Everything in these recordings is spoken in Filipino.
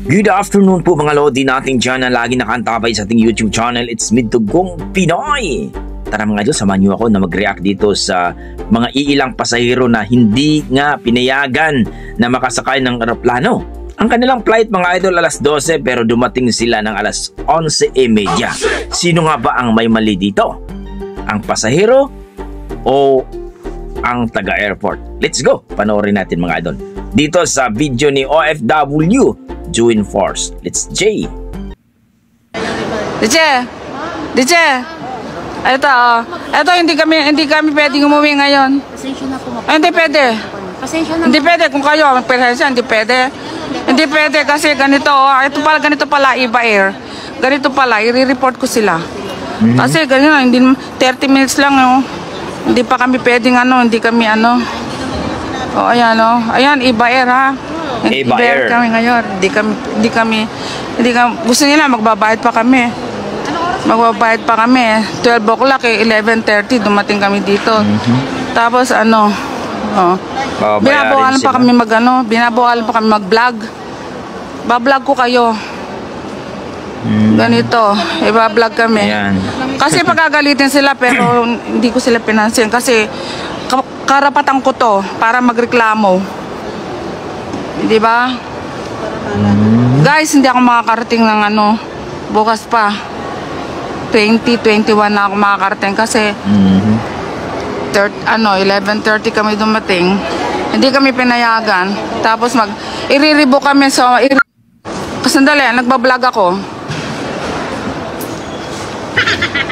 Good afternoon po mga lodi nating dyan na lagi nakantabay sa ating YouTube channel. It's Midtugong Pinoy. Tara mga idol, samahan niyo ako na mag-react dito sa mga iilang pasahero na hindi nga pinayagan na makasakay ng eroplano. Ang kanilang flight mga idol alas 12 pero dumating sila ng alas 11:30. Sino nga ba ang may mali dito? Ang pasahero o ang taga-airport? Let's go! Panoorin natin mga idol. Dito sa video ni OFW Join Force. Let's J. DJ. Ito hindi kami pwedeng umuwi ngayon. Pasensya na po. Hindi pwede. Pasensya na. Hindi pwede kung kayo magpresensya, hindi pwede. Hindi pwede kasi ganito, ganito pala Iba Air. Ganito pala, i-report ko sila. Kasi ganyan, hindi 30 minutes lang Hindi pa kami pwedeng hindi kami ayan Iba Air ha. Iba Air kami ngayon. Hindi kami gusto nila magbabayad pa kami. Magbabayad pa kami. 12 o'clock 11:30 dumating kami dito. Tapos binabawalan pa kami binabawalan pa kami mag-vlog. Ba-vlog ko kayo. Ganito, iba-vlog kami. Ayan. Kasi pagagalitin sila pero hindi ko sila pinansin kasi karapatan ko to para magreklamo. Di ba? Guys, hindi ako makakarating ng bukas pa. 2021 na ako makakarating kasi 11:30 kami dumating. Hindi kami pinayagan. Tapos iriribo kami sandali, nagbablog ako.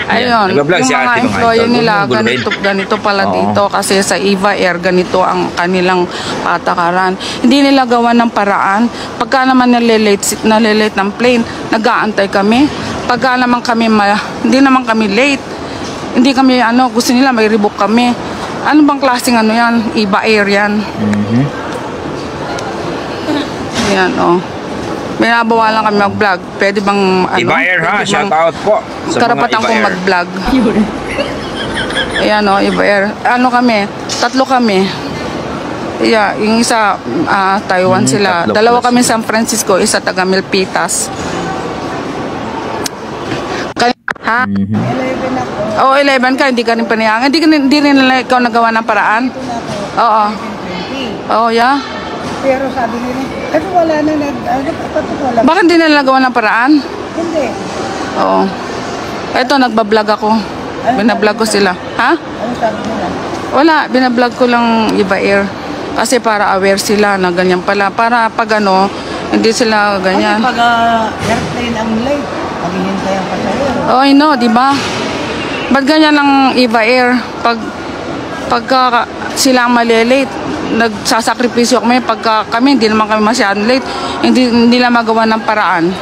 Ayun, yung mga employee nila, ganito pala dito kasi sa Iba Air, ganito ang kanilang patakaran. Hindi nila gawa ng paraan. Pagka naman nalilate ng plane, nag-aantay kami. Pagka naman kami, hindi naman kami late. Hindi kami, gusto nila may rebook kami. Ano bang klaseng yan? Iba Air yan. Yan, binabawalan kami mag-vlog. Pwede bang Iba Air ha, shout out po sa karapatan kong mag-vlog. Ayan Iba Air. Kami, 3 kami. Yeah, yung isa Taiwan sila. 2 kami San Francisco, isa taga Milpitas. Ha? 11 ka, hindi ka rin panayangan. Hindi rin nila ikaw nagawa ng paraan? Oo. Oo, yeah. Pero sabi nila, kasi wala na wala. Bakit hindi nila nagawa ng paraan? Hindi. Oo. Ito, nagbablog ako. Binablog ko sila. Ha? Ano sabi nila? Wala, binablog ko lang Iba Air. Kasi para aware sila na ganyan pala. Para pag hindi sila ganyan. Pag airplane ang late, maghihintay ang pasahero. Oh, I know, di ba? Ba't ganyan ang Iba Air? Pagka sila ang malilate, nagsasakripisyo kami. Pagka kami, hindi naman kami masyadong late. Hindi nila magawa ng paraan.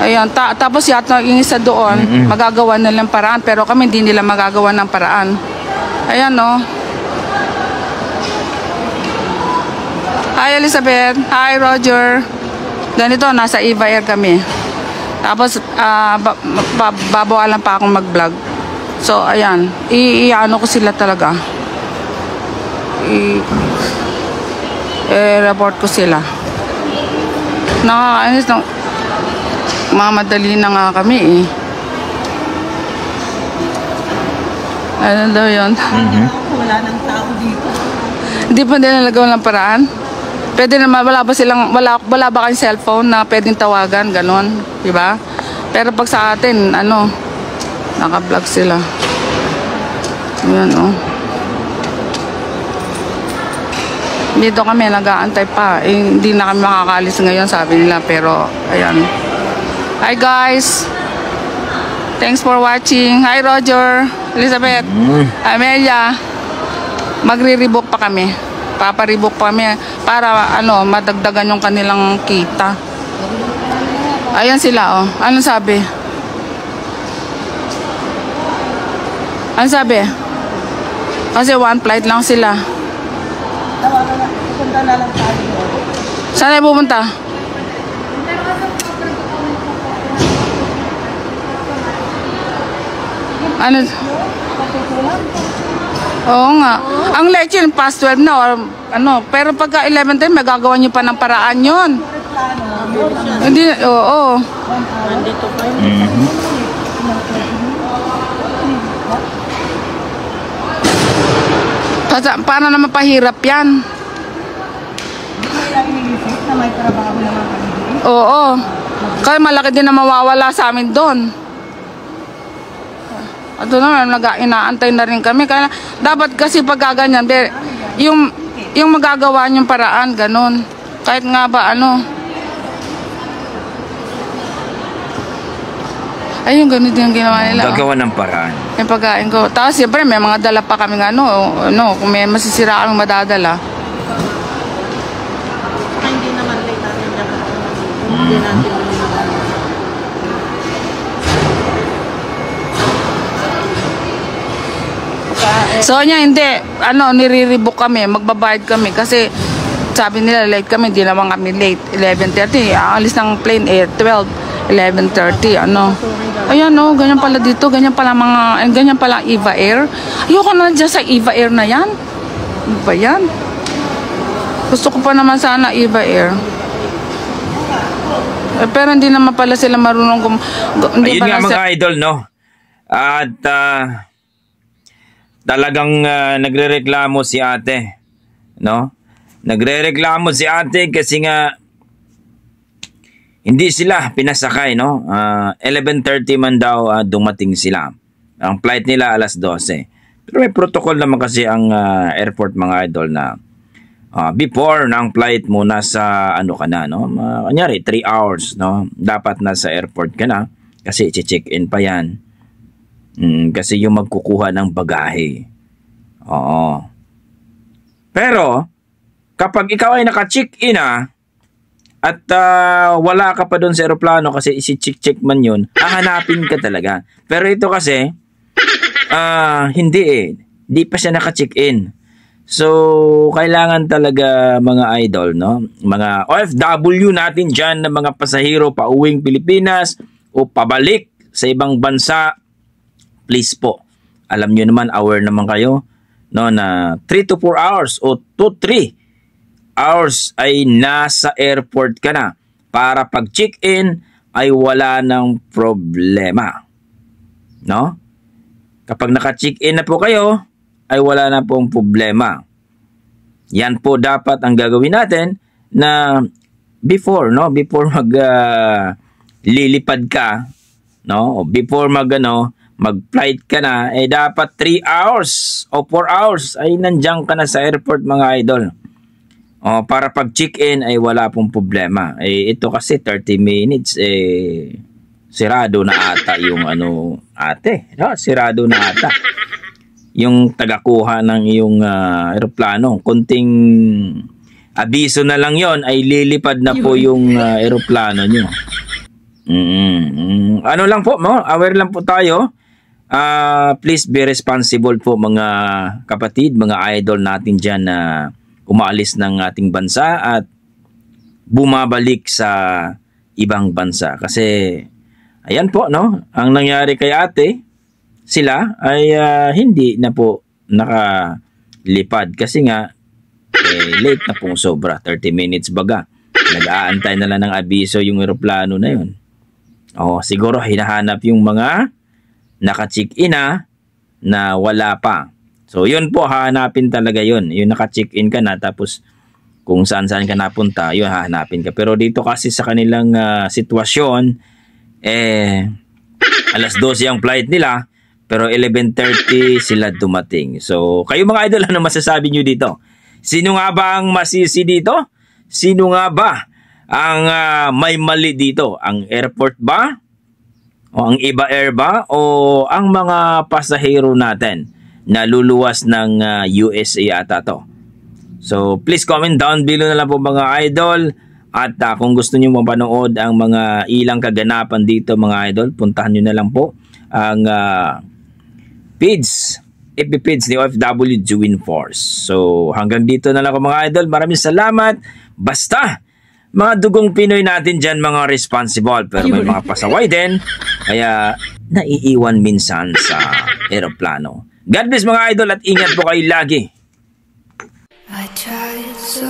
Ayan, tapos yata yung isa doon, magagawa nilang paraan. Pero kami, hindi nila magagawa ng paraan. Ayan, Hi, Elizabeth. Hi, Roger. Ganito, nasa Iba Air kami. Tapos, babawalan pa akong mag-vlog. So, ayan. Ko sila talaga. I-report ko sila. Nakakainis na. Mamadali na nga kami Ano daw yun? Wala nang tao dito. Hindi pa nila nagawa ng paraan? Pwede naman, wala ba kayong cellphone na pwedeng tawagan, ganon, diba? Pero pag sa atin, naka-vlog sila. Yan, Dito kami, nag-aantay pa. Hindi na kami makakalis ngayon, sabi nila, pero, ayan. Hi, guys! Thanks for watching. Hi, Roger, Elizabeth, Amelia. Magre-rebook pa kami. Paparebook pa kami para madagdagan yung kanilang kita. Ayan sila Ano sabi? Ano sabi? Kasi one flight lang sila. Punta na lang tayo. Saan tayo pupunta? Ano? Oo nga. Ang late yun, past 12 na or pero pagka 11 din, magagawa nyo pa ng paraan yun. Hindi, oo. Nandito pa yun. Paano naman pahirap yan? Kaya iniisip na may trabaho naman kami. Oo. Kaya malaki din na mawawala sa amin doon. At doon naman, inaantay na rin kami. Kaya dapat kasi pagkaganyan, yung magagawa niyong paraan, ganun. Kahit nga ba, ayun, ganun din ang ginawa nila. Gagawa ng paraan. Yung pagkain ko. Tapos, siyempre, may mga dala pa kami kung may masisira kami madadala. Hindi naman late natin dapat. Hindi natin So, hindi. Nire-rebook kami. Magbabayad kami. Kasi, sabi nila, late kami. Hindi naman kami late. 11:30. Ang alis ng plane, 12. 11:30. Ayan, ganyan pala dito. Ganyan pala Eva Air. Ayoko na dyan sa Eva Air na yan. Ano ba yan? Gusto ko pa naman sana Eva Air. Pero hindi naman pala sila marunong Ayun nga mga idol, no? At talagang nagrereklamo si ate, no? Nagrereklamo si ate kasi nga hindi sila pinasakay, no? 11:30 man daw dumating sila. Ang flight nila alas 12. Pero may protocol naman kasi ang airport mga idol na before ng flight mo nasa ka na, no? Kanyari 3 hours, no? Dapat nasa airport ka na kasi i-check-in pa yan. Kasi yung magkukuha ng bagahe. Oo. Pero kapag ikaw ay naka-check-in at wala ka pa doon sa aeroplano kasi isi-check man yun, hahanapin ka talaga. Pero ito kasi hindi Di pa siya naka-check-in. So, kailangan talaga mga idol, no? Mga OFW natin dyan na mga pasahero pauwing Pilipinas o pabalik sa ibang bansa, please po. Alam nyo naman, aware naman kayo, no, na 3 to 4 hours o 2 to 3 hours ay nasa airport ka na para pag check-in ay wala ng problema. No? Kapag naka-check-in na po kayo, ay wala na pong problema. Yan po dapat ang gagawin natin na before mag lilipad ka, no? O before mag-flight ka na, dapat 3 hours o 4 hours ay nandiyan ka na sa airport mga idol. O, para pag check-in ay wala pong problema. Ito kasi 30 minutes sirado na ata yung ate, no? Sirado na ata yung tagakuha ng iyong eroplano. Kunting abiso na lang yon ay lilipad na po yung eroplano nyo. Ano lang po, aware lang po tayo. Please be responsible po mga kapatid, mga idol natin dyan na umaalis ng ating bansa at bumabalik sa ibang bansa. Kasi ayan po, no? Ang nangyari kay ate, sila ay hindi na po nakalipad kasi nga late na pong sobra, 30 minutes baga. Nag-aantay na lang ng abiso yung eroplano na yun. Siguro hinahanap yung mga naka-check-in na wala pa. So yun po, hahanapin talaga yun. Yung naka-check-in ka na tapos kung saan-saan ka napunta, yun hahanapin ka. Pero dito kasi sa kanilang sitwasyon, alas 12 ang flight nila, pero 11:30 sila dumating. So, kayo mga idol, ano masasabi nyo dito? Sino nga ba ang masisi dito? Sino nga ba ang may mali dito? Ang airport ba? O ang Eva Air ba? O ang mga pasahero natin na luluwas ng USA ata to? So, please comment down below na lang po mga idol. At kung gusto nyo mapanood ang mga ilang kaganapan dito mga idol, puntahan nyo na lang po ang FB page ni OFW Join Force. So hanggang dito na lang ako mga idol. Maraming salamat. Basta mga dugong Pinoy natin dyan mga responsible, pero may mga pasaway din, kaya naiiwan minsan sa eroplano. God bless mga idol at ingat po kayo lagi. I tried so